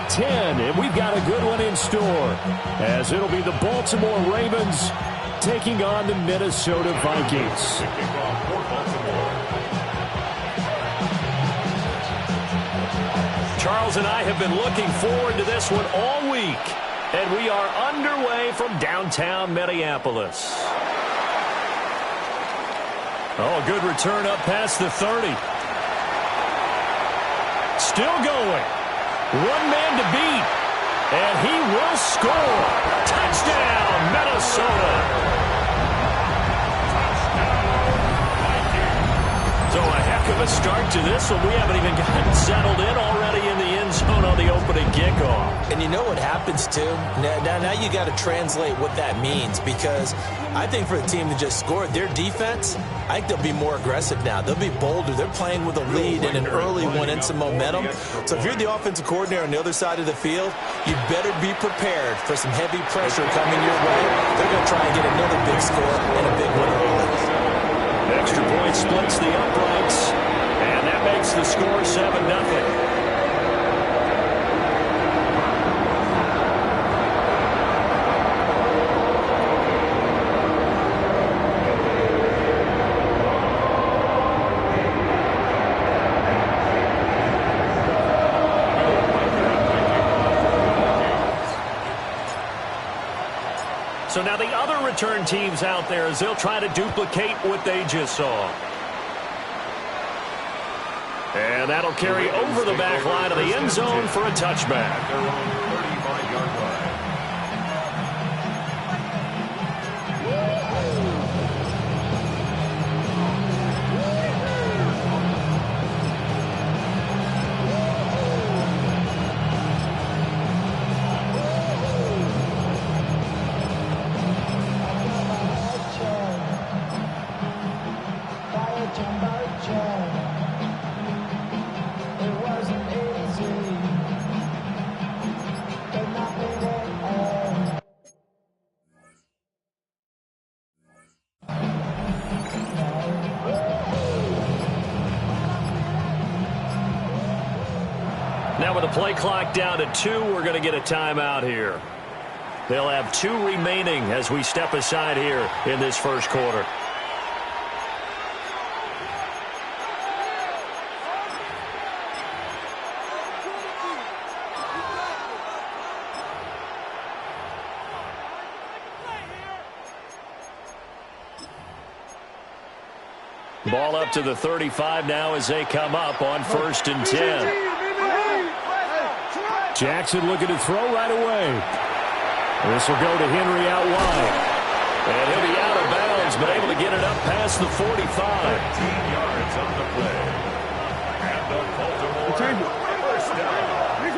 10, and we've got a good one in store, as it'll be the Baltimore Ravens taking on the Minnesota Vikings. Charles and I have been looking forward to this one all week, and we are underway from downtown Minneapolis. Oh, good return up past the 30. Still going. One man to beat, and he will score. Touchdown, Minnesota. So a heck of a start to this one. We haven't even gotten settled in already in the end zone on the opening kickoff. And you know what happens, too? Now you got to translate what that means, because I think for the team that just scored, their defense, I think they'll be more aggressive now. They'll be bolder. They're playing with a lead and an early one and some momentum. So if you're the offensive coordinator on the other side of the field, you better be prepared for some heavy pressure coming your way. They're going to try and get another big score and a big one early. Extra point splits the uprights, and that makes the score 7-0. So now the other return teams out there as they'll try to duplicate what they just saw. And that'll carry over the back line of the end zone for a touchback. They're on the 35-yard line. Now with the play clock down to 2, we're going to get a timeout here. They'll have 2 remaining as we step aside here in this first quarter. Ball up to the 35 now as they come up on 1st and 10. Jackson looking to throw right away. This will go to Henry out wide. And he'll be out of bounds, but able to get it up past the 45. 15 yards on the play. And the Baltimore first down.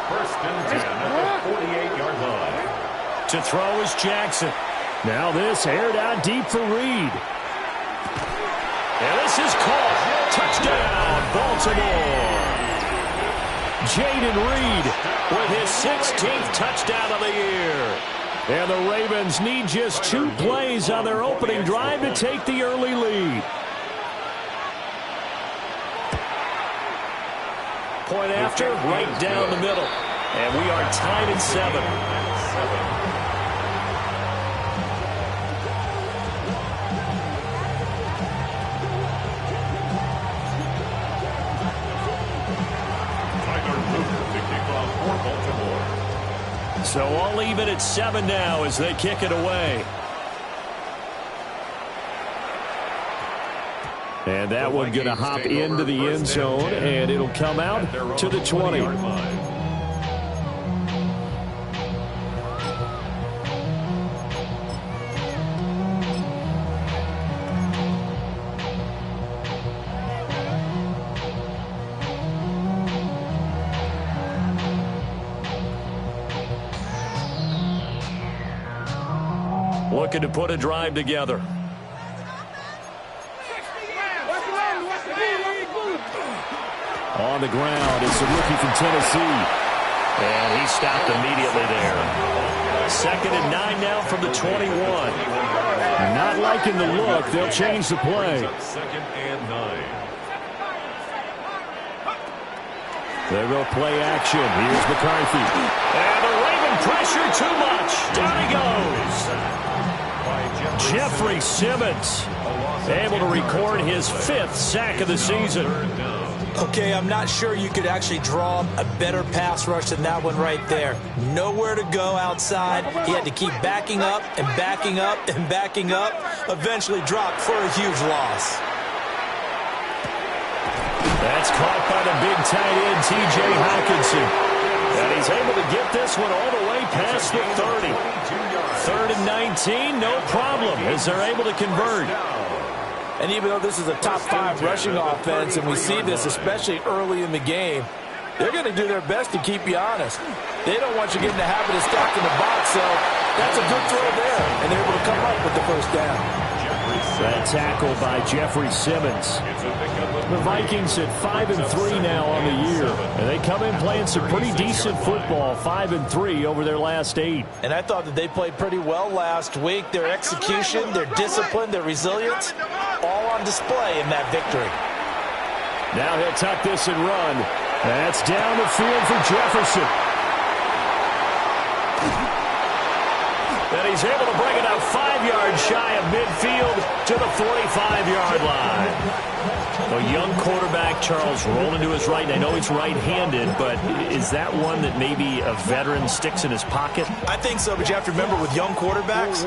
1st and 10 at the 48-yard line. To throw is Jackson. Now this aired out deep for Reed. And this is caught. Touchdown, Baltimore. Jaden Reed with his 16th touchdown of the year. And the Ravens need just 2 plays on their opening drive to take the early lead. Point after, right down the middle. And we are tied at 7. So all even at 7 now as they kick it away. And that one going to hop into the end zone, and it'll come out to the 20. Looking to put a drive together. On the ground is the rookie from Tennessee. And he stopped immediately there. 2nd and 9 now from the 21. Not liking the look. They'll change the play. 2nd and 9. They go play action. Here's McCarthy. And the Raven pressure too much. Down he goes. Jeffrey Simmons able to record his 5th sack of the season. Okay, I'm not sure you could actually draw a better pass rush than that one right there. Nowhere to go outside. He had to keep backing up and backing up and backing up. Eventually dropped for a huge loss. That's caught by the big tight end, T.J. Hawkinson. And he's able to get this one all the way past the 30. 3rd and 19, no problem, as they're able to convert. And even though this is a top 5 rushing offense, and we see this especially early in the game, they're going to do their best to keep you honest. They don't want you getting the habit of stacking the box, so that's a good throw there, and they're able to come up with the first down. That tackle by Jeffrey Simmons. The Vikings at 5-3 now on the year, and they come in playing some pretty decent football, 5-3 over their last 8. And I thought that they played pretty well last week. Their execution, their discipline, their resilience, all on display in that victory. Now he'll tuck this and run. That's down the field for Jefferson. And he's able to bring it up 5 yards shy of midfield to the 45-yard line. A young quarterback, Charles, rolling to his right. I know he's right-handed, but is that one that maybe a veteran sticks in his pocket? I think so, but you have to remember with young quarterbacks,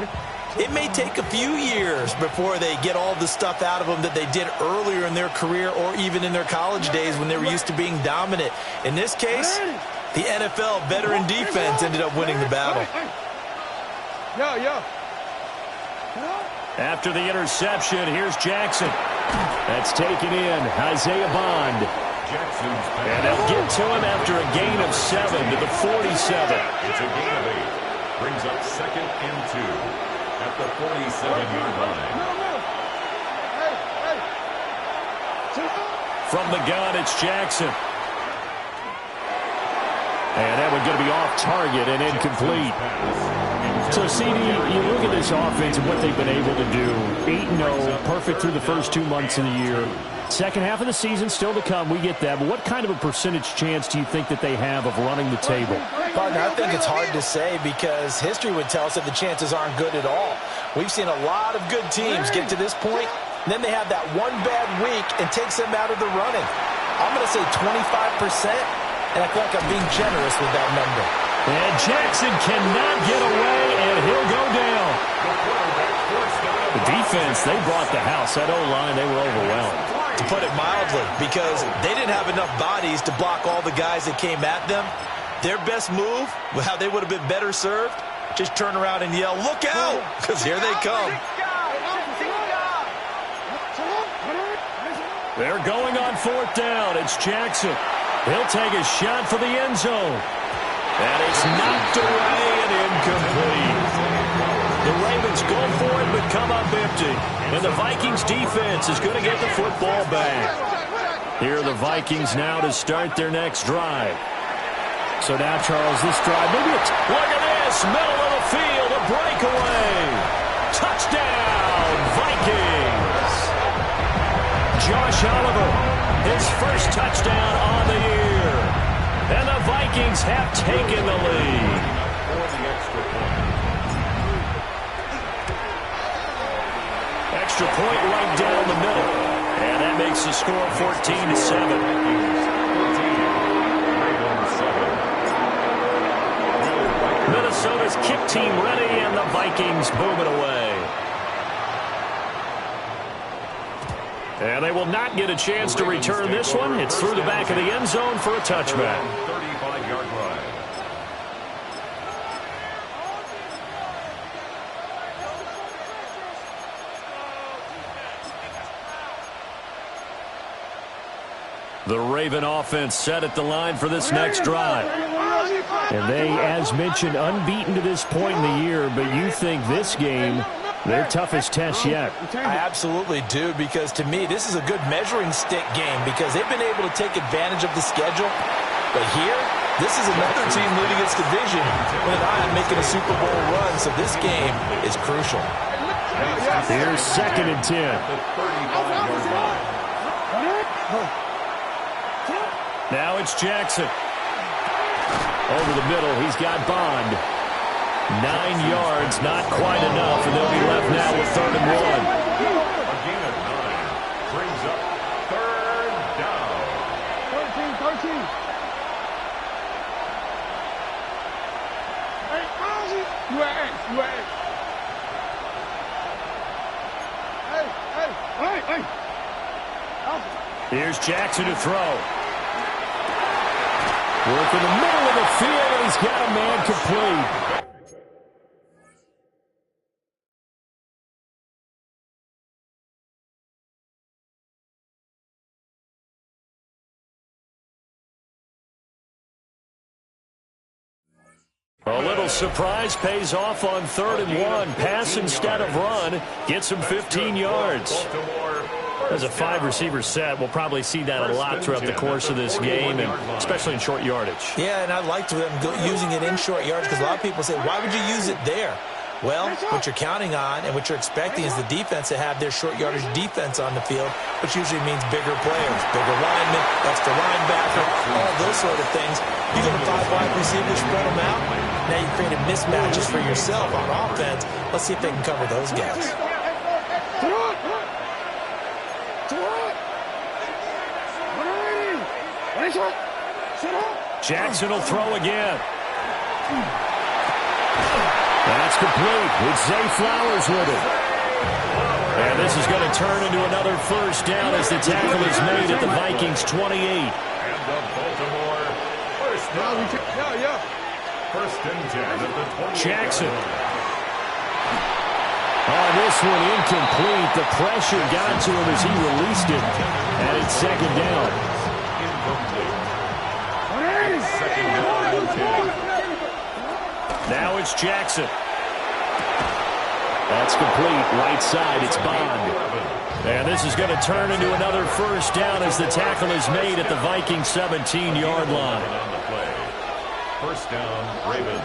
it may take a few years before they get all the stuff out of them that they did earlier in their career or even in their college days when they were used to being dominant. In this case, the NFL veteran defense ended up winning the battle. After the interception, here's Jackson. That's taken in. Isaiah Bond. And they'll get to him after a gain of 7 to the 47. It's a gain of 8. Brings up 2nd and 2 at the 47-yard line. From the gun, it's Jackson. And that one going to be off target and incomplete. So, CD, you look at this offense and what they've been able to do. 8-0, perfect through the first 2 months of the year. Second half of the season still to come. We get that. But what kind of a percentage chance do you think that they have of running the table? Partner, I think it's hard to say because history would tell us that the chances aren't good at all. We've seen a lot of good teams get to this point, and then they have that one bad week and takes them out of the running. I'm going to say 25%, and I feel like I'm being generous with that number. And Jackson cannot get away, and he'll go down. The defense, they brought the house. That O-line, they were overwhelmed. To put it mildly, because they didn't have enough bodies to block all the guys that came at them. Their best move, how they would have been better served, just turn around and yell, "Look out!" Because here they come. They're going on 4th down. It's Jackson. He'll take a shot for the end zone. And it's knocked away and incomplete. The Ravens go for it but come up empty. And the Vikings defense is going to get the football back. Here are the Vikings now to start their next drive. So now, Charles, this drive, maybe it's, look at this, middle of the field, a breakaway. Touchdown, Vikings. Josh Oliver, his first touchdown on the year. And the Vikings have taken the lead. Extra point right down the middle. And that makes the score 14-7. Minnesota's kick team ready, and the Vikings move it away. And they will not get a chance to return this one. It's through the back of the end zone for a touchback. 35-yard line. The Raven offense set at the line for this next drive. And they, as mentioned, unbeaten to this point in the year, but you think this game, their toughest test yet. I absolutely do, because to me, this is a good measuring stick game because they've been able to take advantage of the schedule. But here, this is another team leading its division with an eye on making a Super Bowl run, so this game is crucial. Here's 2nd and 10. Now it's Jackson. Over the middle, he's got Bond. 9 yards, not quite enough, and they'll be left now with 3rd and 1. Again at 9. Brings up 3rd down. 13. Hey, Ozzy. You at X. Hey. Here's Jackson to throw. Work in the middle of the field, and he's got a man complete. A little surprise pays off on 3rd and 1. Pass instead of run. Gets him 15 yards. As a 5-receiver set, we'll probably see that a lot throughout the course of this game, and especially in short yardage. Yeah, and I liked them using it in short yardage because a lot of people say, why would you use it there? Well, what you're counting on and what you're expecting is the defense to have their short yardage defense on the field, which usually means bigger players, bigger linemen, extra linebacker, all those sort of things. You go to 5 wide receivers, spread them out. Now you created mismatches for yourself on offense. Let's see if they can cover those guys. Jackson will throw again. That's complete. It's Zay Flowers with it. And this is going to turn into another 1st down as the tackle is made at the Vikings 28. And the Baltimore first down. First and 10 at the 28. Jackson. Oh, this one incomplete. The pressure got to him as he released it. And it's 2nd down. Incomplete. Second down and 10. Now it's Jackson. That's complete. Right side, it's Bond. And this is going to turn into another 1st down as the tackle is made at the Vikings 17-yard line. On the play. First down, Ravens.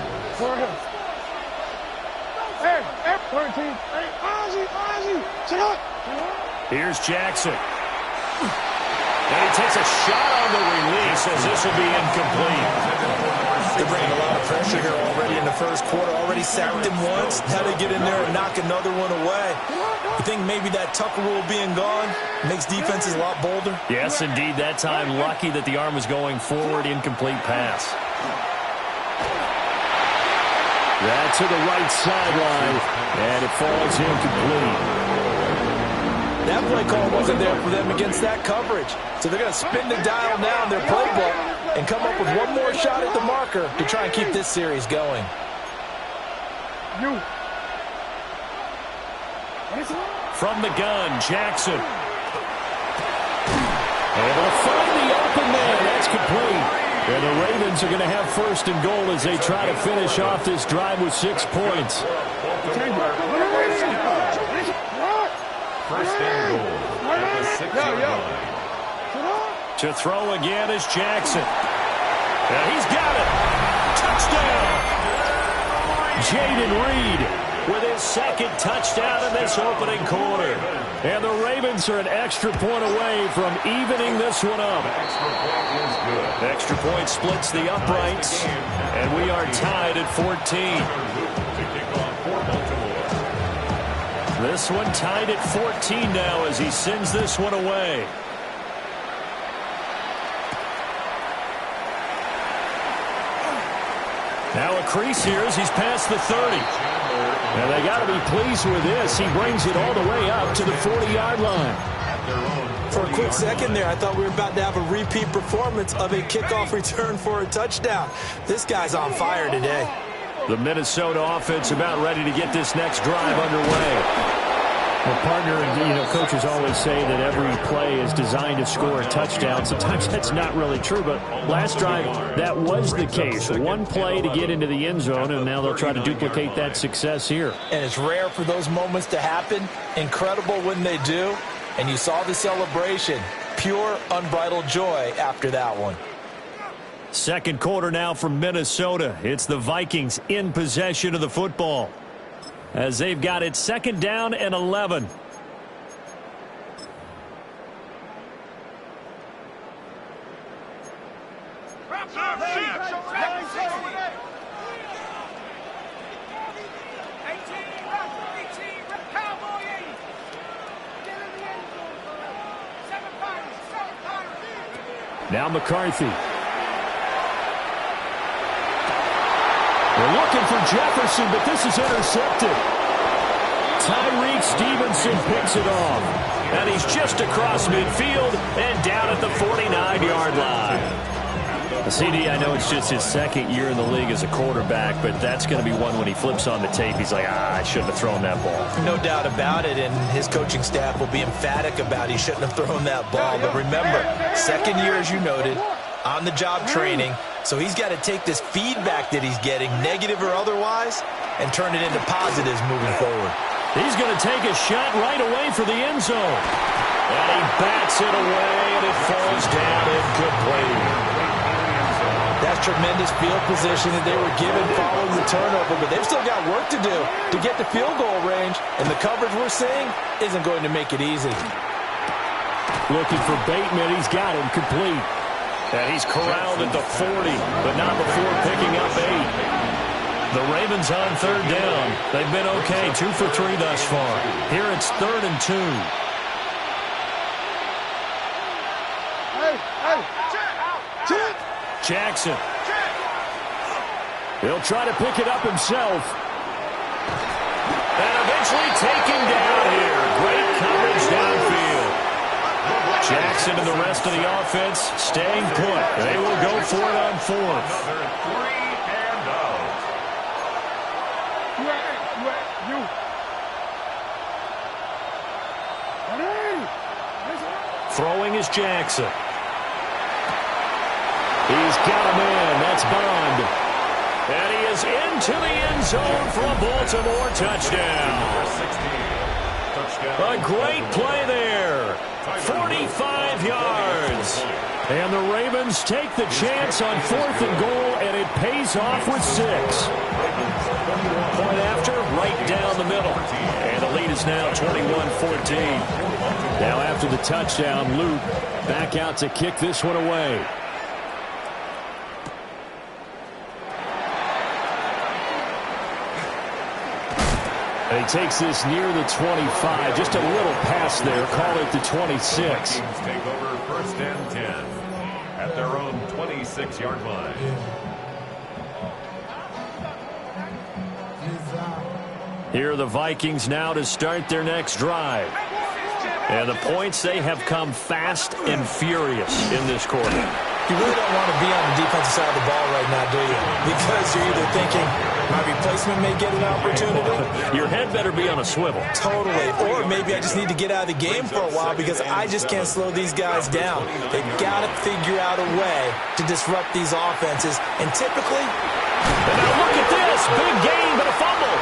Hey, 13. Hey, Ozzy. Sit up. Here's Jackson. And he takes a shot on the release as this will be incomplete. They're bringing a lot of pressure here already in the 1st quarter. Already sacked him once. Now they get in there and knock another one away. You think maybe that Tucker rule being gone makes defenses a lot bolder? Yes, indeed. That time, lucky that the arm was going forward. Incomplete pass. That to the right sideline, and it falls incomplete. That play call wasn't there for them against that coverage. So they're going to spin the dial now in their playbook and come up with one more shot at the marker to try and keep this series going. From the gun, Jackson. Able to find the open man. That's complete. And the Ravens are going to have 1st and goal as they try to finish off this drive with 6 points. First and goal at the 6-yard line. To throw again is Jackson. And he's got it. Touchdown. Jaden Reed with his 2nd touchdown in this opening quarter. And the Ravens are an extra point away from evening this one up. Extra point splits the uprights. And we are tied at 14. This one tied at 14 now as he sends this one away. Now a crease here as he's past the 30. And they got to be pleased with this. He brings it all the way up to the 40-yard line. For a quick second there, I thought we were about to have a repeat performance of a kickoff return for a touchdown. This guy's on fire today. The Minnesota offense about ready to get this next drive underway. Well, partner, coaches always say that every play is designed to score a touchdown. Sometimes that's not really true, but last drive, that was the case. One play to get into the end zone, and now they'll try to duplicate that success here. And it's rare for those moments to happen. Incredible when they do. And you saw the celebration. Pure, unbridled joy after that one. 2nd quarter now from Minnesota. It's the Vikings in possession of the football, as they've got it 2nd down and 11. Now McCarthy. They're looking for Jefferson, but this is intercepted. Tyreek Stevenson picks it off. And he's just across midfield and down at the 49-yard line. The CD, I know it's just his second year in the league as a quarterback, but that's going to be one when he flips on the tape. He's like, I shouldn't have thrown that ball. No doubt about it, and his coaching staff will be emphatic about he shouldn't have thrown that ball. But remember, second year, as you noted, on-the-job training, so he's got to take this feedback that he's getting, negative or otherwise, and turn it into positives moving forward. He's going to take a shot right away for the end zone. And he bats it away, and it falls down incomplete. That's tremendous field position that they were given following the turnover, but they've still got work to do to get to field goal range, and the coverage we're seeing isn't going to make it easy. Looking for Bateman. He's got him complete. And he's corralled at the 40, but not before picking up 8. The Ravens on third down. They've been okay, 2 for 3 thus far. Here it's 3rd and 2. Jackson. He'll try to pick it up himself. And eventually taken down here. Great coverage downfield. Jackson and the rest of the offense staying put. They will go for it on 4th. Throwing is Jackson. He's got him in. That's Bond. And he is into the end zone for a Baltimore touchdown. A great play there. 45 yards. And the Ravens take the chance on 4th and goal, and it pays off with 6. Point after, right down the middle. And the lead is now 21-14. Now after the touchdown, Luke back out to kick this one away. And he takes this near the 25. Just a little pass there. Call it the 26. Take over 1st and 10 at their own 26-yard line. Here are the Vikings now to start their next drive. And the points, they have come fast and furious in this quarter. You really don't want to be on the defensive side of the ball right now, do you? Because you're either thinking, my replacement may get an opportunity. Your head better be on a swivel. Totally. Or maybe I just need to get out of the game for a while because I just can't slow these guys down. They've got to figure out a way to disrupt these offenses. And typically... And now look at this. Big game, but a fumble.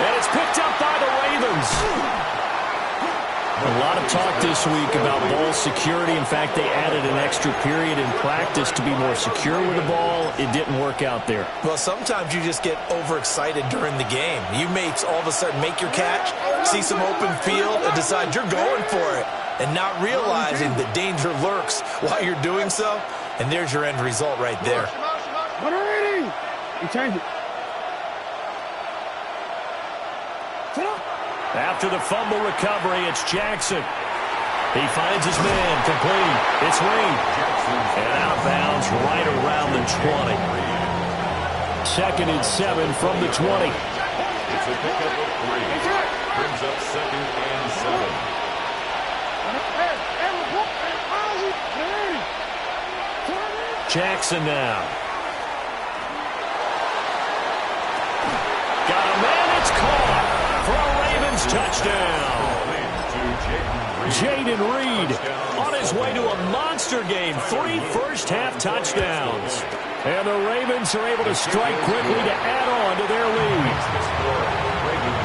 And it's picked up by the Ravens. A lot of talk this week about ball security. In fact, they added an extra period in practice to be more secure with the ball. It didn't work out there. Well, sometimes you just get overexcited during the game. You may all of a sudden make your catch, see some open field, and decide you're going for it, and not realizing the danger lurks while you're doing so. And there's your end result right there. 180. You change it. After the fumble recovery, it's Jackson. He finds his man, complete. It's Reed. And out of bounds right around the 20. 2nd and 7 from the 20. It's a pickup of 3. Brings up 2nd and 7. Jackson now. Got a man, it's caught for a Ravens touchdown. Jaden Reed on his way to a monster game. 3 first-half touchdowns. And the Ravens are able to strike quickly to add on to their lead.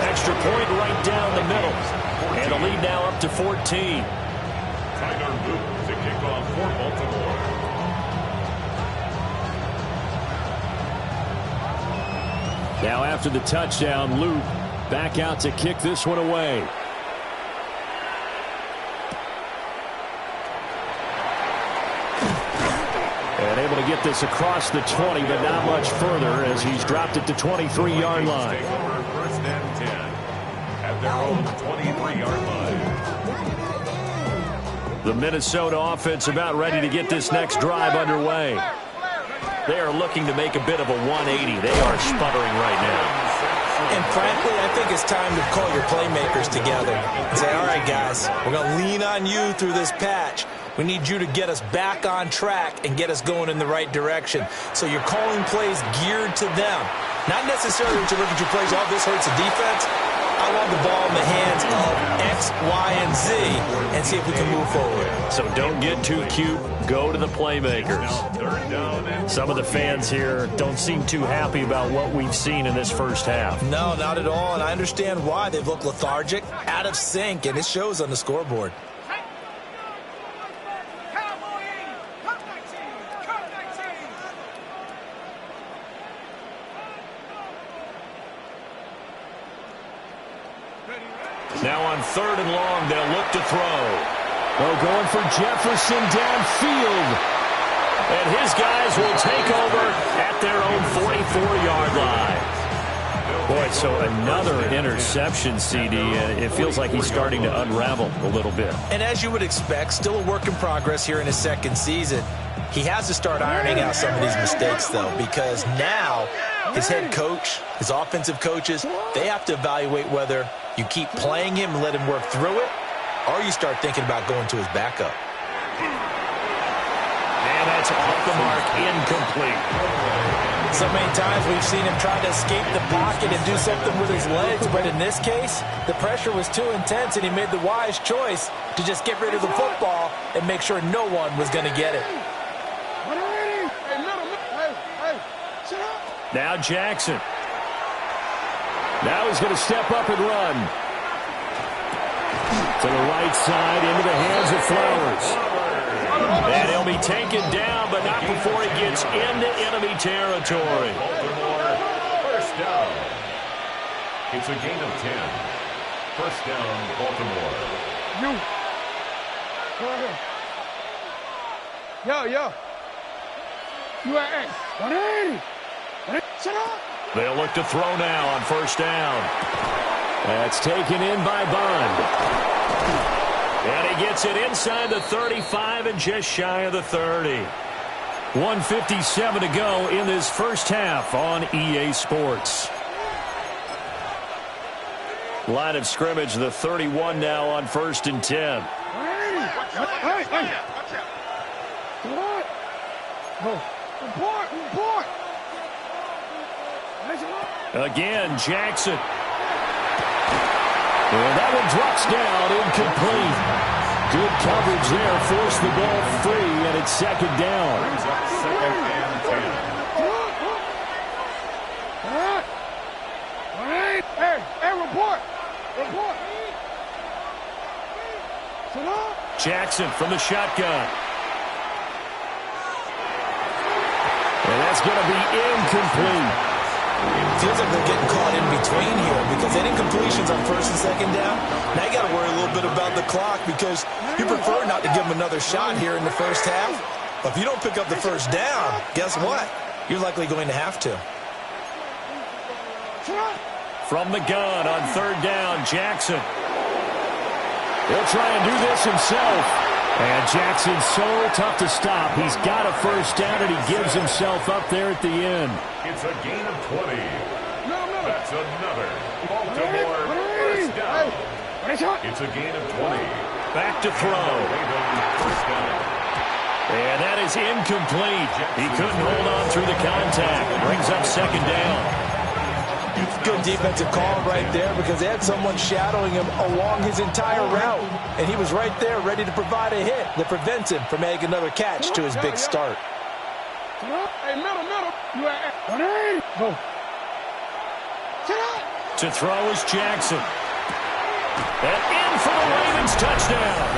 Extra point right down the middle. And the lead now up to 14. Tyler Luke to kick off for Baltimore. Now after the touchdown, Luke back out to kick this one away. And able to get this across the 20, but not much further as he's dropped it to 23-yard line. Take over 1st and 10 at their own 23-yard line. The Minnesota offense about ready to get this next drive underway. They are looking to make a bit of a 180. They are sputtering right now. And frankly, I think it's time to call your playmakers together and say, all right, guys, we're going to lean on you through this patch. We need you to get us back on track and get us going in the right direction. So you're calling plays geared to them. Not necessarily to look at your plays, oh, this hurts the defense. I want the ball in the hands of X, Y, and Z and see if we can move forward. So don't get too cute. Go to the playmakers. Some of the fans here don't seem too happy about what we've seen in this first half. No, not at all, and I understand why. They've looked lethargic, out of sync, and it shows on the scoreboard. Now on 3rd and long, they'll look to throw. Oh, going for Jefferson downfield. And his guys will take over at their own 44-yard line. Boy, so another interception, CD. It feels like he's starting to unravel a little bit. And as you would expect, still a work in progress here in his second season. He has to start ironing out some of these mistakes, though, because now his head coach, his offensive coaches, they have to evaluate whether you keep playing him and let him work through it, or you start thinking about going to his backup. And that's off the mark, incomplete. So many times we've seen him try to escape the pocket and do something with his legs, but in this case, the pressure was too intense, and he made the wise choice to just get rid of the football and make sure no one was going to get it. Now Jackson. Now he's going to step up and run. To the right side, into the hands of Flowers. And he'll be taken down, but not before he gets into enemy territory. Baltimore, first down. It's a gain of 10. First down, Baltimore. Yo. You at X. 180. Shut up. They'll look to throw now on first down. That's taken in by Bond. And he gets it inside the 35 and just shy of the 30. 1:57 to go in this first half on EA Sports. Line of scrimmage, the 31 now on 1st and 10. Hey. What? Report. Again, Jackson. And that one drops down, incomplete. Good coverage there, forced the ball free, and it's second down. Brings up 2nd and 10. Hey, report. Jackson from the shotgun. And that's going to be incomplete. It feels like they're getting caught in between here because any completions on 1st and 2nd down, now you got to worry a little bit about the clock because you prefer not to give them another shot here in the first half. But if you don't pick up the first down, guess what? You're likely going to have to. From the gun on 3rd down, Jackson. He'll try and do this himself. And Jackson's so tough to stop. He's got a first down, and he gives himself up there at the end. It's a gain of 20. That's another Baltimore first down. It's a gain of 20. Back to throw. First down. And that is incomplete. He couldn't hold on through the contact. Brings up 2nd down. Good defensive call right there because they had someone shadowing him along his entire route. And he was right there ready to provide a hit that prevents him from making another catch to his big start. Hey, middle. You at X. 180. Go. To throw is Jackson. And in for the Ravens touchdown.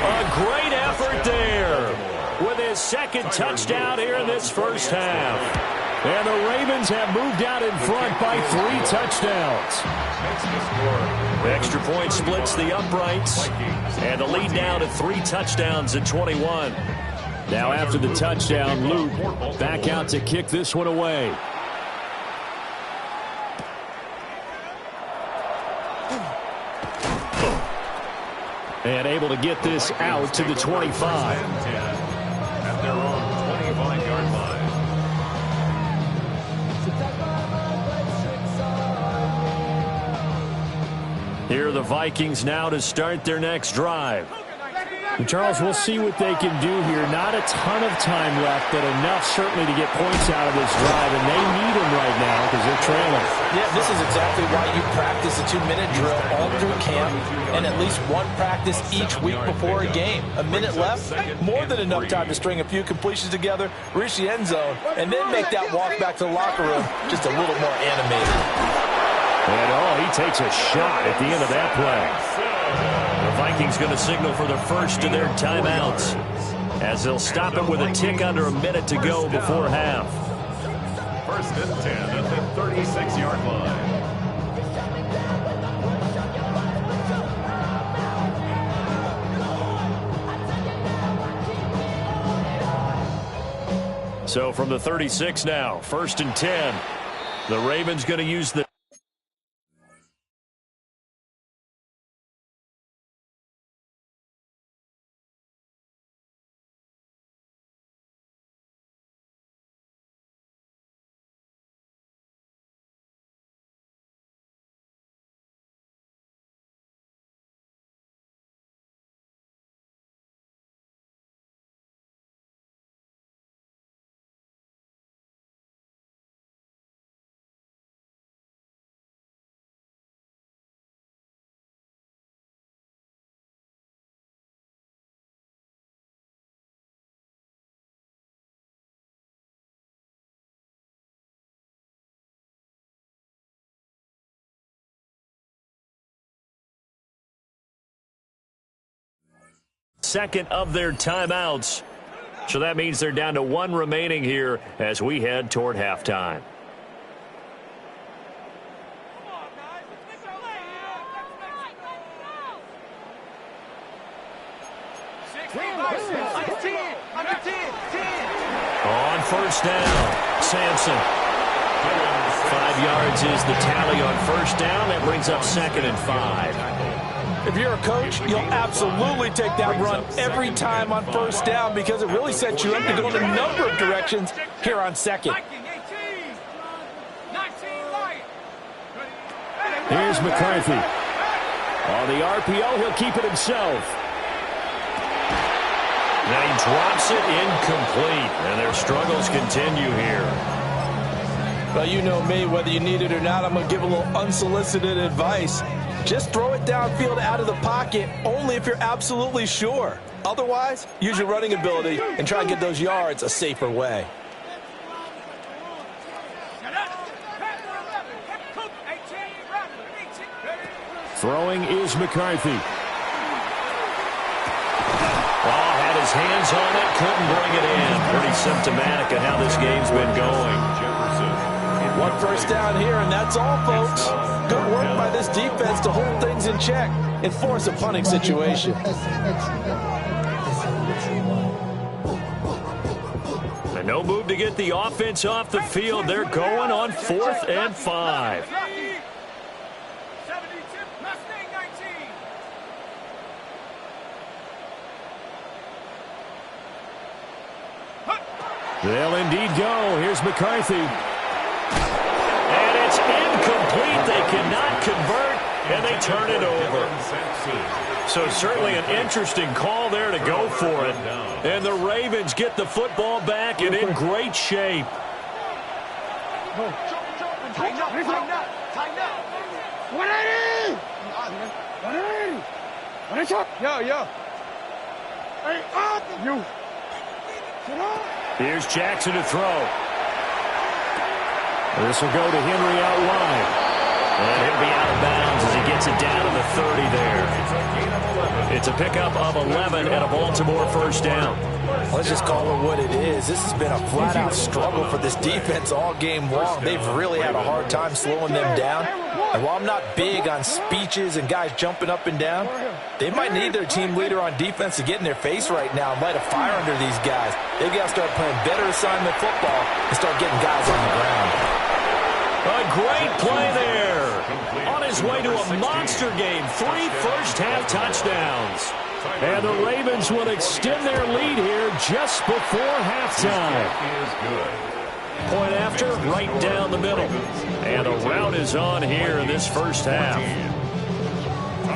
A great effort there with his 2nd touchdown here in this first half. And the Ravens have moved out in front by 3 touchdowns. Extra point splits the uprights. And the lead now to 3 touchdowns at 21. Now after the touchdown, Luke back out to kick this one away. And able to get this out to the 25. At their own 25-yard line. Here are the Vikings now to start their next drive. Charles, we'll see what they can do here. Not a ton of time left, but enough certainly to get points out of this drive, and they need them right now because they're trailing. Yeah, this is exactly why you practice a 2-minute drill all through camp and at least one practice each week before a game. A minute left, more than enough time to string a few completions together, reach the end zone, and then make that walk back to the locker room just a little more animated. And he takes a shot at the end of that play. The Vikings going to signal for the first of their timeouts as they'll stop it with a tick under a minute to go before half. First and 10 at the 36-yard line. So from the 36 now, first and 10. The Ravens going to use the second of their timeouts. So that means they're down to one remaining here as we head toward halftime. On first down, Sampson. 5 yards is the tally on first down. That brings up second and 5. If you're a coach, you'll absolutely take that run every time on first down because it really sets you up to go in a number of directions here on second. Here's McCarthy. On the RPO, he'll keep it himself. Now he drops it incomplete, and their struggles continue here. Well, you know me, whether you need it or not, I'm going to give a little unsolicited advice. Just throw it downfield out of the pocket only if you're absolutely sure. Otherwise, use your running ability and try and get those yards a safer way. Throwing is McCarthy. Had his hands on it, couldn't bring it in. Pretty symptomatic of how this game's been going. One first down here, and that's all, folks. Good work by this defense to hold things in check and force a punting situation. And no move to get the offense off the field. They're going on 4th and 5. They'll indeed go. Here's McCarthy. And it's incomplete. They cannot convert, and they turn it over. So certainly an interesting call there to go for it. And the Ravens get the football back and in great shape. Here's Jackson to throw. This will go to Henry out wide. And he'll be out of bounds as he gets it down to the 30 there. It's a pickup of 11 and a Baltimore first down. Let's just call it what it is. This has been a flat-out struggle for this defense all game long. They've really had a hard time slowing them down. And while I'm not big on speeches and guys jumping up and down, they might need their team leader on defense to get in their face right now and light a fire under these guys. They've got to start playing better assignment football and start getting guys on the ground. A great play there. On his his way to a monster game. 3 first-half touchdowns. And the Ravens will extend their lead here just before halftime. Point after, right down the middle. And the route is on here in this first half.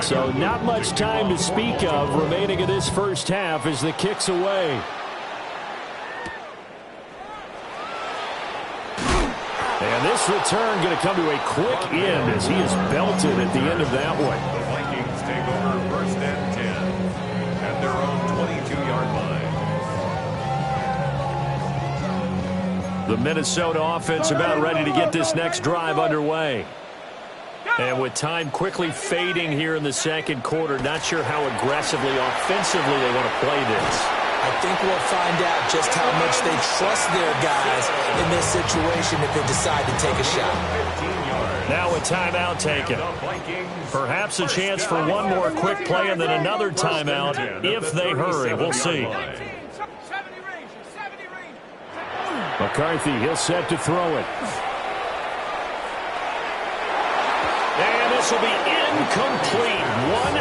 So not much time to speak of remaining in this first half as the kick's away. And this return going to come to a quick end as he is belted at the end of that one. The Vikings take over 1st and 10 at their own 22-yard line. The Minnesota offense about ready to get this next drive underway. And with time quickly fading here in the second quarter, not sure how aggressively, offensively they want to play this. I think we'll find out just how much they trust their guys in this situation if they decide to take a shot. Now a timeout taken. Perhaps a chance for one more quick play and then another timeout if they hurry. We'll see. McCarthy, he'll set to throw it. And this will be incomplete.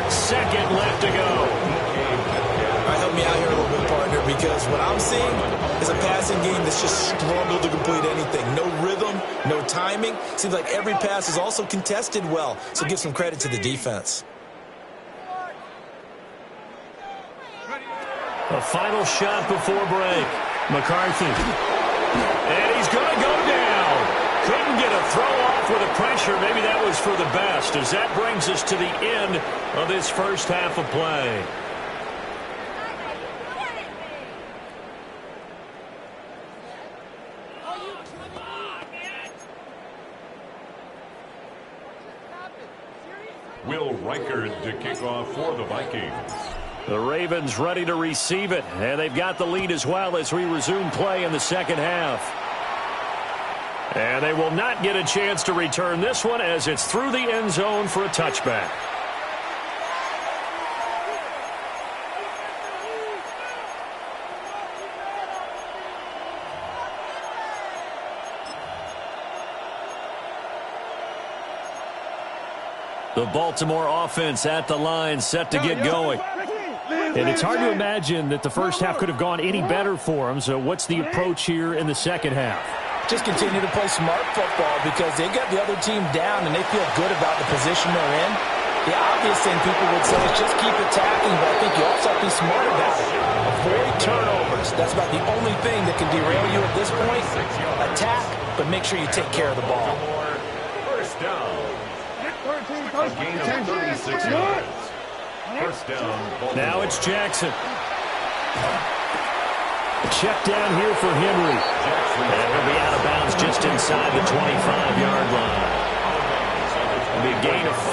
1 second left to go. All right, help me out here a little bit, partner, because what I'm seeing is a passing game that's just struggled to complete anything. No rhythm, no timing. Seems like every pass is also contested well, so give some credit to the defense. A final shot before break. McCarthy. And he's going to go down. Couldn't get a throw off with the pressure. Maybe that was for the best, as that brings us to the end of this first half of play. Will Reichard to kick off for the Vikings. The Ravens ready to receive it, and they've got the lead as well as we resume play in the second half. And they will not get a chance to return this one as it's through the end zone for a touchback. The Baltimore offense at the line, set to get going. And it's hard to imagine that the first half could have gone any better for them. So what's the approach here in the second half? Just continue to play smart football because they got the other team down and they feel good about the position they're in. The obvious thing people would say is just keep attacking, but I think you also have to be smart about it. Avoid turnovers. That's about the only thing that can derail you at this point. Attack, but make sure you take care of the ball. First down. A gain of 36 yards. First down. Now it's Jackson. Check down here for Henry. And he'll be out of bounds just inside the 25-yard line. It'll be a gain of 5,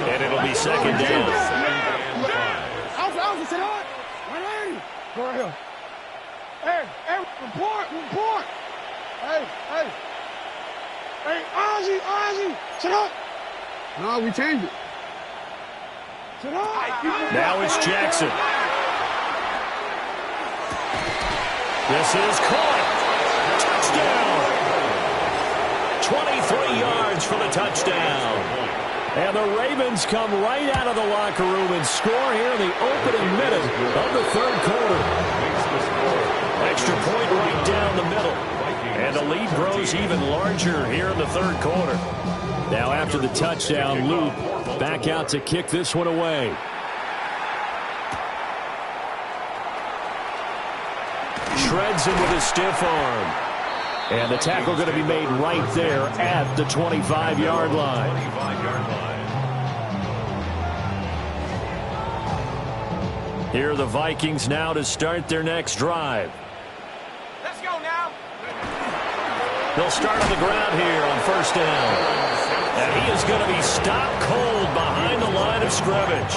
and it'll be second down. Hey, report. Hey, Ozzy, sit up. No, we changed it. Sit up. Now it's Jackson. This is caught. Touchdown. 23 yards for the touchdown. And the Ravens come right out of the locker room and score here in the opening minute of the third quarter. Extra point right down the middle. And the lead grows even larger here in the third quarter. Now after the touchdown, Luke back out to kick this one away. Shreds him with a stiff arm. And the tackle going to be made right there at the 25-yard line. Here are the Vikings now to start their next drive. Let's go now. They'll start on the ground here on first down. And he is going to be stopped cold behind the line of scrimmage.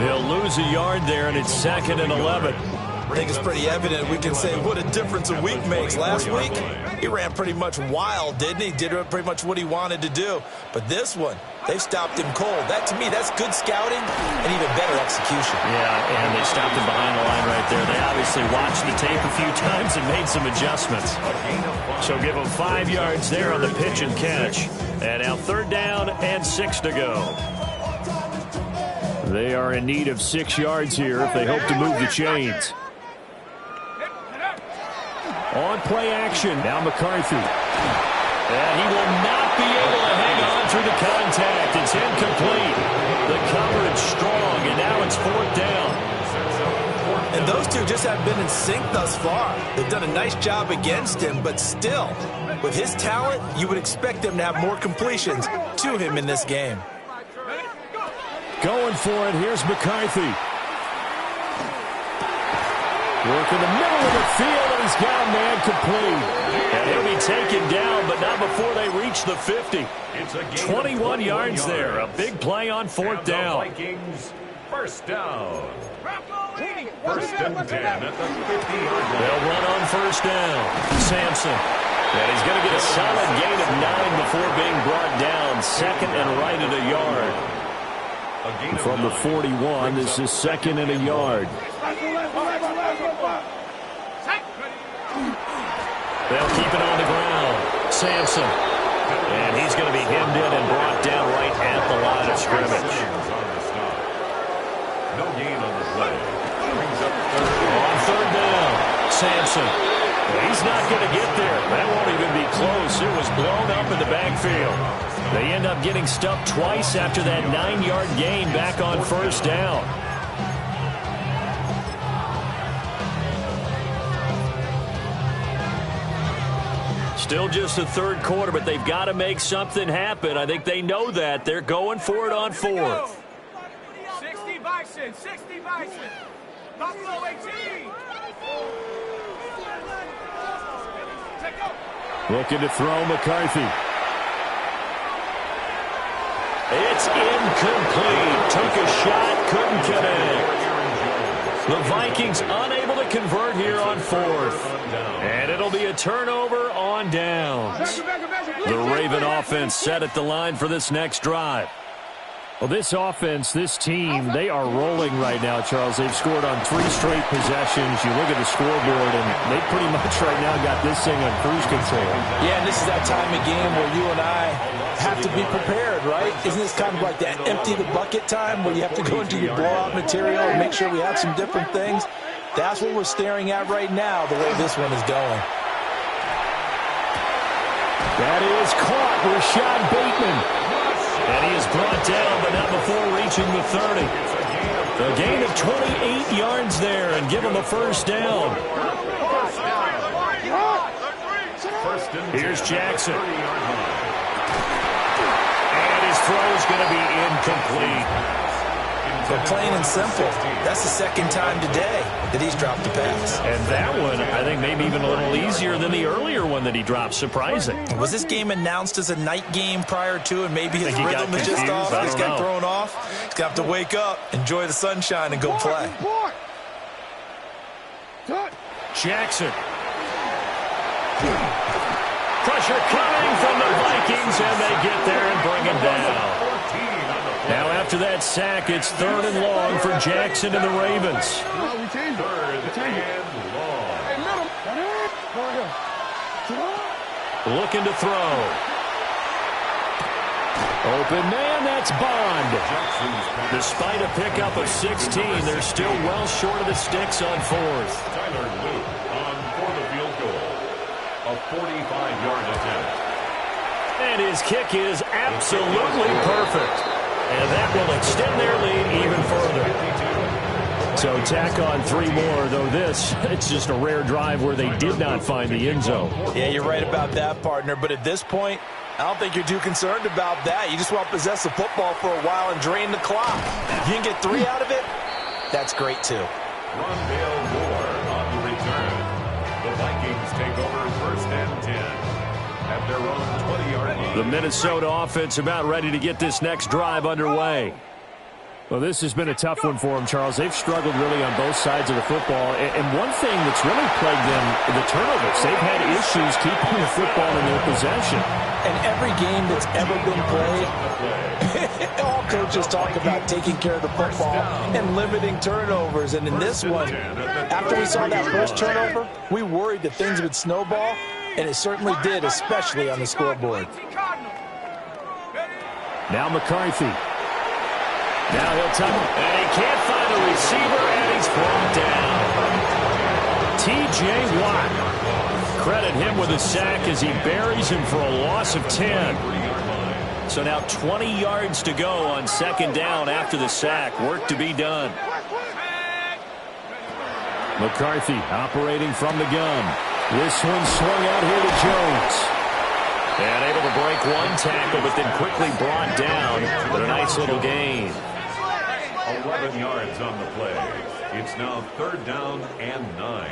He'll lose a yard there, and it's 2nd and 11. I think it's pretty evident. We can say what a difference a week makes. Last week, he ran pretty much wild, didn't he? Did pretty much what he wanted to do. But this one, they stopped him cold. That, to me, that's good scouting and even better execution. Yeah, and they stopped him behind the line right there. They obviously watched the tape a few times and made some adjustments. So give him 5 yards there on the pitch and catch. And now 3rd down and 6 to go. They are in need of 6 yards here if they hope to move the chains. On play action, now McCarthy. And he will not be able to hang on through the contact. It's incomplete. The coverage strong, and now it's 4th down. And those two just have been in sync thus far. They've done a nice job against him, but still, with his talent, you would expect them to have more completions to him in this game. Going for it, here's McCarthy. Work in the middle of the field, and he's got a man complete. And he'll be taken down, but not before they reach the 50. 21 yards there. A big play on 4th down. Vikings, 1st down. 1st and 10 at the 50-yard line. They'll run on 1st down. Sampson. And he's going to get a solid gain of 9 before being brought down. 2nd and right at a yard. From the 41, this is 2nd and a yard. They'll keep it on the ground. Sampson. And he's going to be hemmed in and brought down right at the line of scrimmage. No gain on the play. Brings up On 3rd down, Sampson. He's not going to get there. That won't even be close. It was blown up in the backfield. They end up getting stuffed twice after that 9-yard gain back on 1st down. Still just the 3rd quarter, but they've got to make something happen. I think they know that. They're going for it on 4th. 60 Bison, 60 Bison. Buffalo 18. Looking to throw McCarthy. It's incomplete. Took a shot, couldn't connect. The Vikings unable to convert here on 4th. And it'll be a turnover on downs. The Raven offense set at the line for this next drive. Well, this offense, this team, they are rolling right now, Charles. They've scored on 3 straight possessions. You look at the scoreboard, and they pretty much right now got this thing on cruise control. Yeah, and this is that time of game where you and I have to be prepared, right? Isn't this kind of like that empty the bucket time where you have to go into your blowout material and make sure we have some different things? That's what we're staring at right now, the way this one is going. That is caught. Rashad Bateman. And he is brought down, but not before reaching the 30. A gain of 28 yards there and give him a 1st down. Here's Jackson. And his throw is going to be incomplete. But plain and simple, that's the 2nd time today that he's dropped the pass. And that one, I think, maybe even a little easier than the earlier one that he dropped. Surprising. Was this game announced as a night game prior to, and maybe his rhythm is just off? He's got thrown off. He's got to wake up, enjoy the sunshine, and go play. Jackson. Pressure coming from the Vikings, and they get there and bring him down. Now after that sack, it's 3rd and long for Jackson and the Ravens. Looking to throw. Open man, that's Bond. Despite a pickup of 16, they're still well short of the sticks on 4th. Tyler Luke on for the field goal. A 45-yard attempt. And his kick is absolutely perfect. And that will extend their lead even further. So tack on 3 more, though this, it's just a rare drive where they did not find the end zone. Yeah, you're right about that, partner. But at this point, I don't think you're too concerned about that. You just want to possess the football for a while and drain the clock. If you can get 3 out of it, that's great, too. Rondale Moore on the return. The Vikings take over 1st and 10 at their own 20-yard line. The Minnesota offense about ready to get this next drive underway. Well, this has been a tough one for them, Charles. They've struggled really on both sides of the football. And one thing that's really plagued them, the turnovers. They've had issues keeping the football in their possession. And every game that's ever been played, all coaches talk about taking care of the football and limiting turnovers. And in this one, after we saw that first turnover, we worried that things would snowball, and it certainly did, especially on the scoreboard. Now McCarthy. Now he'll tuck it. And he can't find a receiver, and he's brought down. T.J. Watt. Credit him with a sack as he buries him for a loss of 10. So now 20 yards to go on second down after the sack. Work to be done. McCarthy operating from the gun. This one swung out here to Jones. And able to break one tackle, but then quickly brought down. But a nice little gain. 11 yards on the play. It's now third down and 9.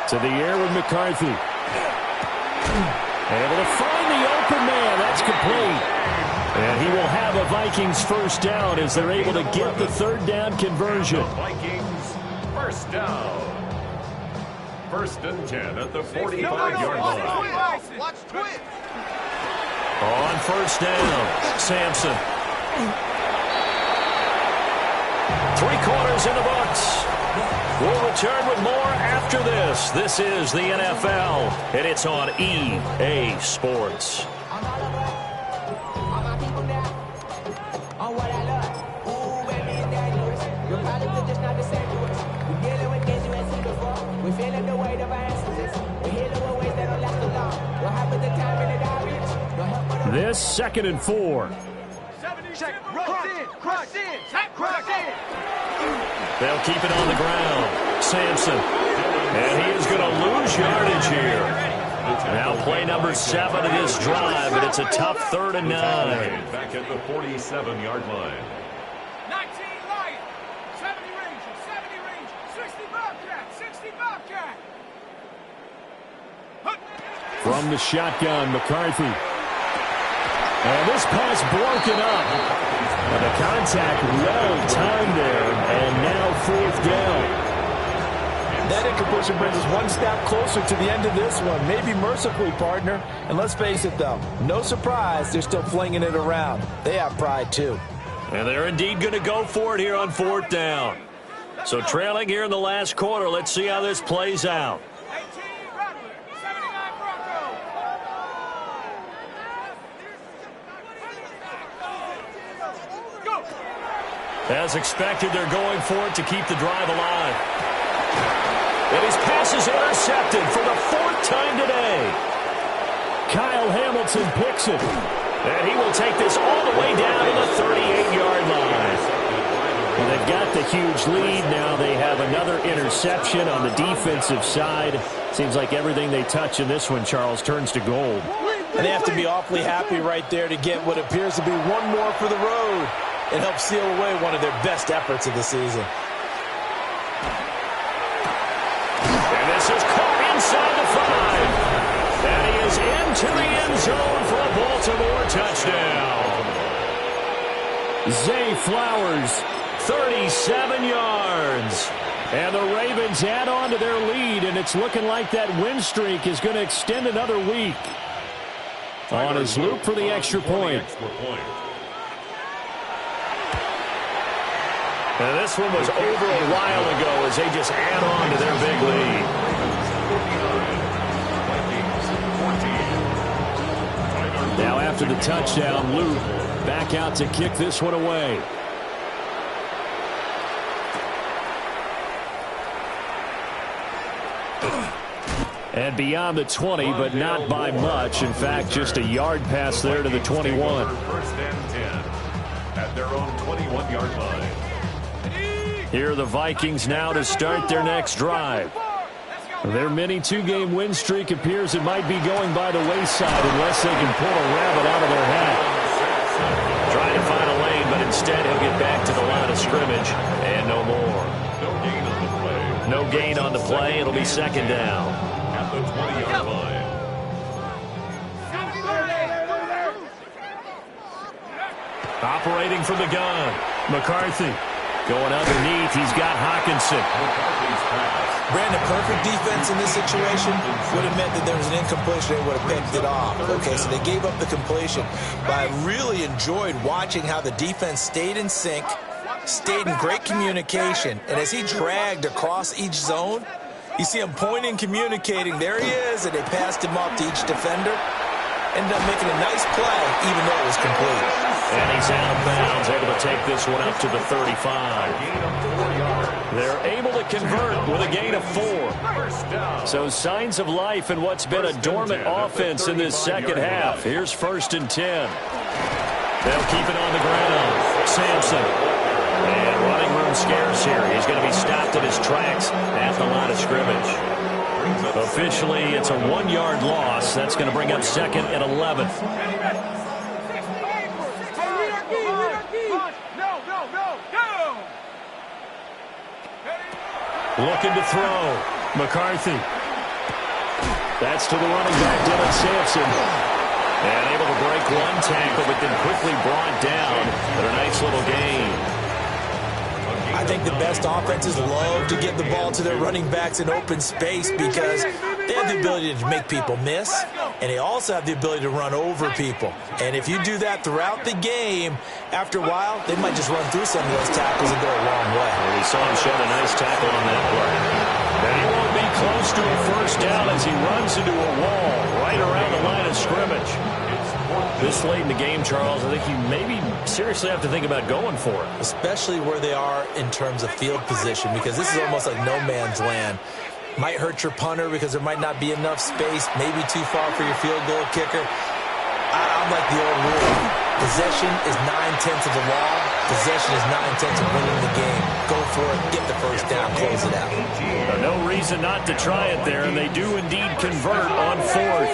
To the air with McCarthy. Able to find the open man. That's complete. And he will have a Vikings first down as they're able to get the third down conversion. Vikings first down. First and 10 at the 45-yard line. Watch twit. On first down, Sampson. 3/4 in the books. We'll return with more after this. This is the NFL, and it's on EA Sports. This 2nd and 4. Check, cross in. They'll keep it on the ground. Sampson. And he is going to lose yardage here. Now play number 7 of this drive, and it's a tough 3rd and 9. Back at the 47-yard line. 19 Lion. 70 range. 60 Bobcat. From the shotgun, McCarthy. And this pass broken up. And the contact well timed there, and now 4th down. That incompletion brings us one step closer to the end of this one. Maybe mercifully, partner. And let's face it, though, no surprise, they're still flinging it around. They have pride, too. And they're indeed going to go for it here on 4th down. So trailing here in the last quarter, let's see how this plays out. 18 Rattler. 79 Bronco. Go. As expected, they're going for it to keep the drive alive. And his pass is intercepted for the 4th time today. Kyle Hamilton picks it. And he will take this all the way down to the 38-yard line. Well, they've got the huge lead. Now they have another interception on the defensive side. Seems like everything they touch in this one, Charles, turns to gold. And they have to be awfully happy right there to get what appears to be one more for the road. It helps seal away one of their best efforts of the season. And this is caught inside the 5. And he is into the end zone for a Baltimore touchdown. Zay Flowers, 37 yards. And the Ravens add on to their lead, and it's looking like that win streak is going to extend another week. On his loop for the extra point. And this one was over a while ago as they just add on to their big lead. Now after the touchdown, Luke back out to kick this one away. And beyond the 20, but not by much. In fact, just a yard pass there to the 21. First and 10 at their own 21-yard line. Here are the Vikings now to start their next drive. Their mini 2-game win streak appears it might be going by the wayside unless they can pull a rabbit out of their hat. Trying to find a lane, but instead he'll get back to the line of scrimmage and no more. No gain on the play. No gain on the play. It'll be second down. At the 20-yard line. Operating from the gun, McCarthy. Going underneath, he's got Hawkinson. Brandon, perfect defense in this situation would have meant that there was an incompletion. They would have picked it off. Okay, so they gave up the completion. But I really enjoyed watching how the defense stayed in sync, stayed in great communication. And as he dragged across each zone, you see him pointing, communicating. There he is, and they passed him off to each defender. ended up making a nice play, even though it was complete. And he's out of bounds, able to take this one up to the 35. They're able to convert with a gain of 4. So signs of life in what's been a dormant offense in this second half. Here's 1st and 10. They'll keep it on the ground. Sampson. And running room scarce here. He's going to be stopped in his tracks at the line of scrimmage. Officially, it's a 1-yard loss. That's going to bring up 2nd and 11. Looking to throw. McCarthy. That's to the running back, Dylan Sampson. And able to break one tackle, but then quickly brought down. But a nice little gain. I think the best offenses love to give the ball to their running backs in open space because they have the ability to make people miss, and they also have the ability to run over people. And if you do that throughout the game, after a while, they might just run through some of those tackles and go a long way. And we saw him shed a nice tackle on that play. And he won't be close to a first down as he runs into a wall right around the line of scrimmage. This late in the game, Charles, I think you maybe seriously have to think about going for it. Especially where they are in terms of field position, because this is almost like no man's land. Might hurt your punter because there might not be enough space, maybe too far for your field goal kicker. I'm like the old rule. Possession is 9/10 of the law. Possession is 9/10 of winning the game. Go for it, get the first down, close it out. No reason not to try it there, and they do indeed convert on 4th.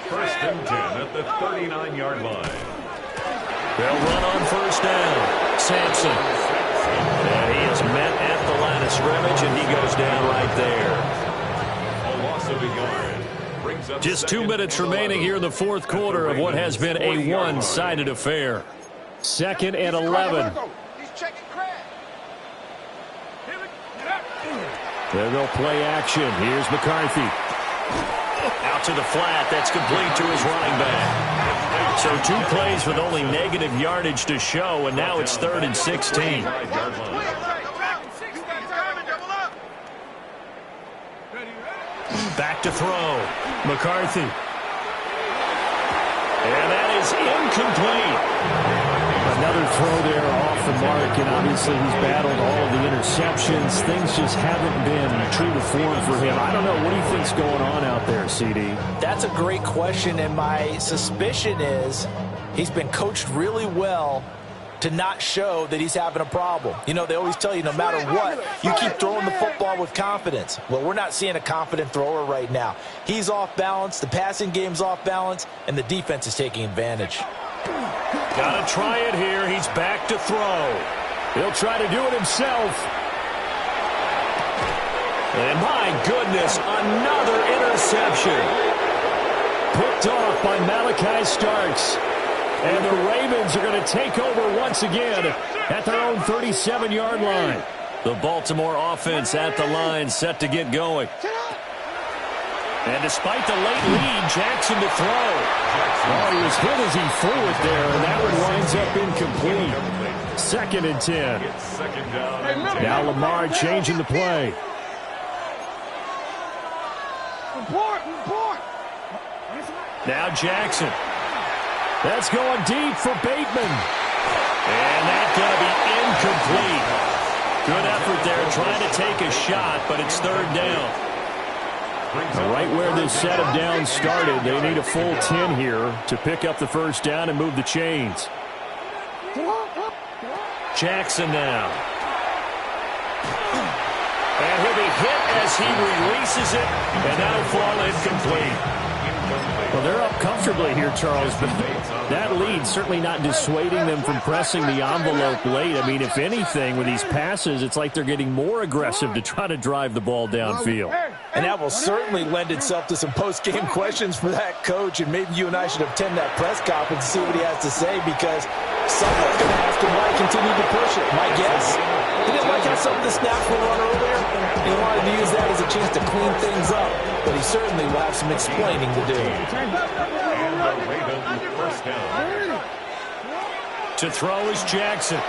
1st and 10 at the 39-yard line. They'll run on 1st down. Sampson. And he is met at the line of scrimmage, and he goes down right there. A loss of a yard. Brings up Just 2 minutes remaining here in the 4th quarter of what has been a one-sided affair. 2nd and 11. He's checking crack. There they'll play action. Here's McCarthy. Out to the flat. That's complete to his running back. So 2 plays with only negative yardage to show, and now it's 3rd and 16. Back to throw. McCarthy. And that is incomplete. Another throw there off the mark, and obviously he's battled all of the interceptions. Things just haven't been true to form for him. I don't know. What do you think's going on out there, CD? That's a great question, and my suspicion is he's been coached really well to not show that he's having a problem. You know, they always tell you no matter what, you keep throwing the football with confidence. Well, we're not seeing a confident thrower right now. He's off balance, the passing game's off balance, and the defense is taking advantage. Got to try it here. He's back to throw. He'll try to do it himself. And my goodness, another interception. Picked off by Malachi Starks. And the Ravens are going to take over once again at their own 37-yard line. The Baltimore offense at the line, set to get going. And despite the late lead, Jackson to throw. Oh, he was hit as he threw it there, and that one winds up incomplete. 2nd and 10. Now Lamar changing the play. Now Jackson. That's going deep for Bateman. And that's going to be incomplete. Good effort there trying to take a shot, but it's 3rd down. Right where this set of downs started, they need a full 10 here to pick up the first down and move the chains. Jackson now. And he'll be hit as he releases it, and that'll fall incomplete. Well, they're up comfortably here, Charles, but that lead certainly not dissuading them from pressing the envelope late. I mean, if anything, with these passes, it's like they're getting more aggressive to try to drive the ball downfield. And that will certainly lend itself to some post-game questions for that coach, and maybe you and I should attend that press conference and see what he has to say, because someone's going to ask him why he continued to push it. My guess, he didn't like how some of the snaps were run earlier. He wanted to use that as a chance to clean things up, but he certainly will have some explaining to do. To throw is Jackson.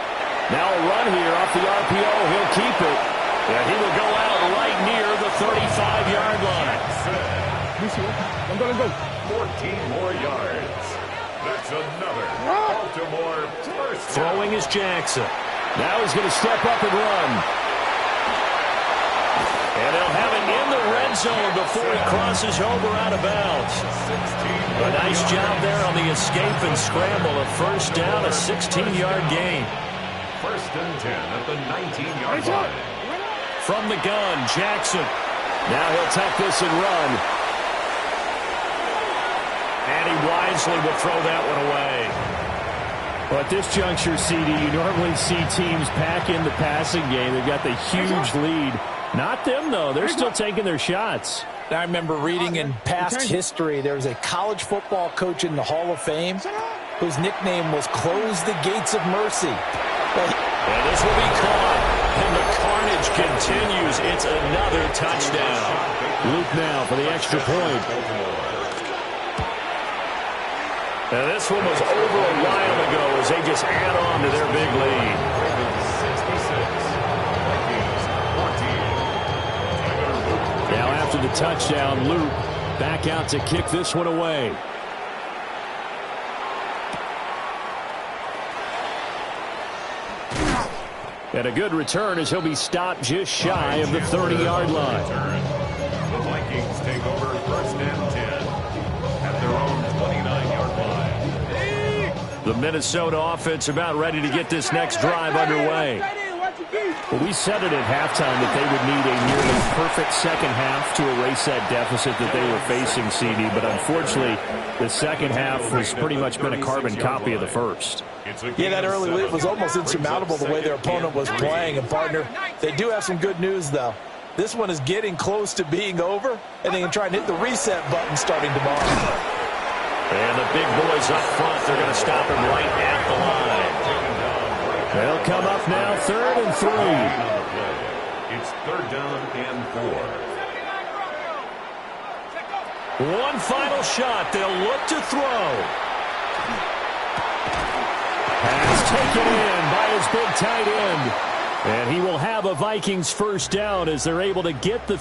Now a run here off the RPO. He'll keep it. And he will go out right near the 35-yard line. Let's go. 14 more yards. That's another Baltimore first down. Throwing is Jackson. Now he's going to step up and run. And they'll have it in the red zone before he crosses over out of bounds. A nice job there on the escape and scramble. A first down, a 16-yard gain. First and 10 at the 19-yard line. From the gun, Jackson. Now he'll tuck this and run. And he wisely will throw that one away. Well, at this juncture, CD, you normally see teams pack in the passing game. They've got the huge lead. Not them, though. They're still taking their shots. I remember reading in past history, there was a college football coach in the Hall of Fame whose nickname was Close the Gates of Mercy. And this will be caught. And the carnage continues. It's another touchdown. Luke now for the extra point. And this one was over a while ago as they just add on to their big lead. 66, 14. Now after the touchdown, Luke back out to kick this one away. And a good return as he'll be stopped just shy of the 30-yard line. The Vikings take over first and 10 at their own 29-yard line. The Minnesota offense about ready to get this next drive underway. Well, we said it at halftime that they would need a nearly perfect second half to erase that deficit that they were facing, CD. But unfortunately, the second half has pretty much been a carbon copy of the first. Yeah, that early lead was almost insurmountable the way their opponent was playing. And, partner, they do have some good news, though. This one is getting close to being over, and they can try and hit the reset button starting tomorrow. And the big boys up front, they're going to stop him right at the line. They'll come up now, 3rd and 3. It's 3rd down and 4. One final shot. They'll look to throw. Pass taken in by his big tight end. And he will have a Vikings first down as they're able to get the